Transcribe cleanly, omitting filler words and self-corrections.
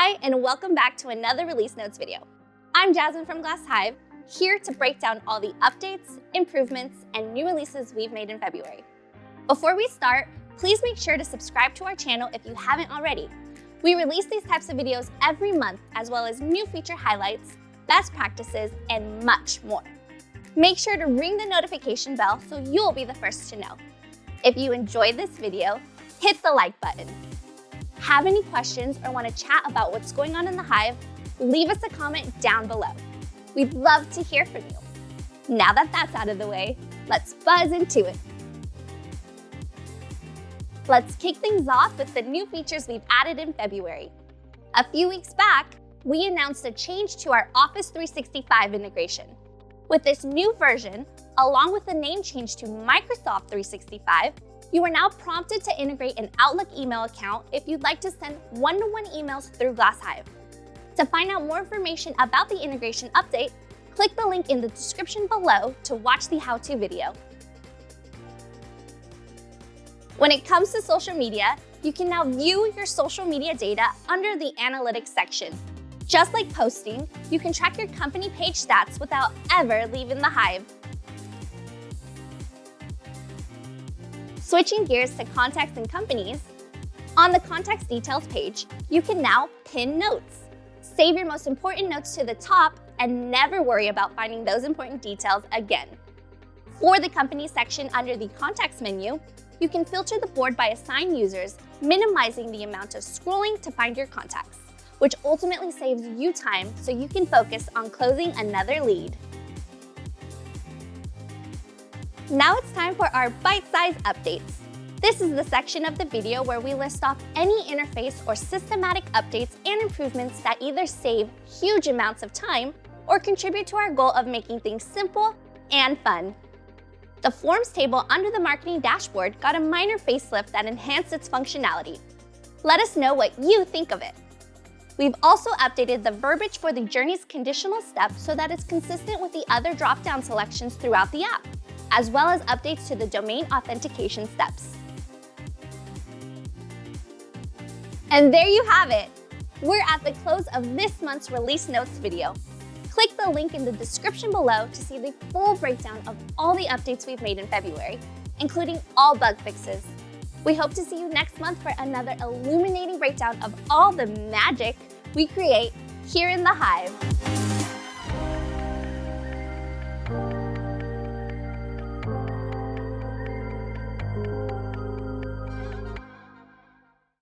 Hi, and welcome back to another Release Notes video. I'm Jasmine from GlassHive, here to break down all the updates, improvements, and new releases we've made in February. Before we start, please make sure to subscribe to our channel if you haven't already. We release these types of videos every month, as well as new feature highlights, best practices, and much more. Make sure to ring the notification bell so you'll be the first to know. If you enjoyed this video, hit the like button. Have any questions or want to chat about what's going on in the Hive, leave us a comment down below. We'd love to hear from you. Now that that's out of the way, let's buzz into it. Let's kick things off with the new features we've added in February. A few weeks back, we announced a change to our Office 365 integration. With this new version, along with the name change to Microsoft 365, you are now prompted to integrate an Outlook email account if you'd like to send one-to-one emails through GlassHive. To find out more information about the integration update, click the link in the description below to watch the how-to video. When it comes to social media, you can now view your social media data under the Analytics section. Just like posting, you can track your company page stats without ever leaving the Hive. Switching gears to contacts and companies, on the Contacts Details page, you can now pin notes. Save your most important notes to the top and never worry about finding those important details again. For the Company section under the Contacts menu, you can filter the board by assigned users, minimizing the amount of scrolling to find your contacts, which ultimately saves you time so you can focus on closing another lead. Now it's time for our bite-sized updates. This is the section of the video where we list off any interface or systematic updates and improvements that either save huge amounts of time or contribute to our goal of making things simple and fun. The Forms table under the Marketing dashboard got a minor facelift that enhanced its functionality. Let us know what you think of it. We've also updated the verbiage for the Journey's conditional step so that it's consistent with the other drop-down selections throughout the app, as well as updates to the domain authentication steps. And there you have it! We're at the close of this month's Release Notes video. Click the link in the description below to see the full breakdown of all the updates we've made in February, including all bug fixes. We hope to see you next month for another illuminating breakdown of all the magic we create here in the Hive.